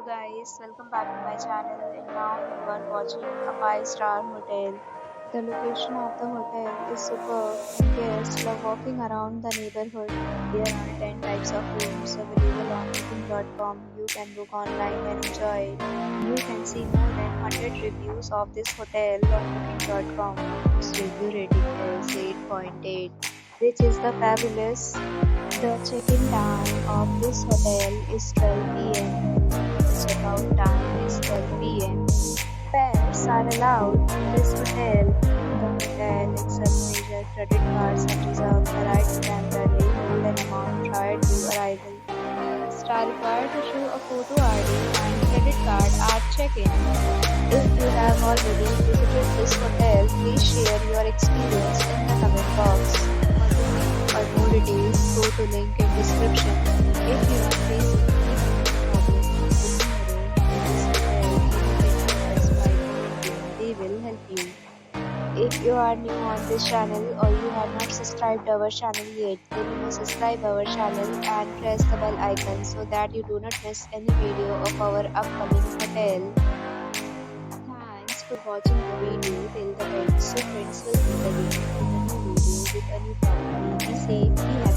guys, welcome back to my channel, and now you are watching a 5-star hotel. The location of the hotel is superb and guests love walking around the neighborhood. There are 10 types of rooms available on booking.com. You can book online and enjoy it. You can see more than 100 reviews of this hotel on booking.com. Its review rating is 8.8, which is the fabulous. The check-in time of this hotel is 12 p.m. The check-out time is 12 p.m. Pets are allowed in this hotel. The hotel accepts major credit cards and reserves the right to temporarily hold an amount prior to arrival. Guests are required to show a photo ID and credit card at check-in. If you have already visited this hotel, please share your experience in the comment box. For more details, go to link in description. If you are facing any problem booking a room in this hotel, you can contact us by commenting. They will help you. If you are new on this channel or you have not subscribed our channel yet, then you must subscribe our channel and press the bell icon so that you do not miss any video of our upcoming hotel. Thanks for watching the video till the end. So friends will meet again in a new video with a new property. Be safe, be happy.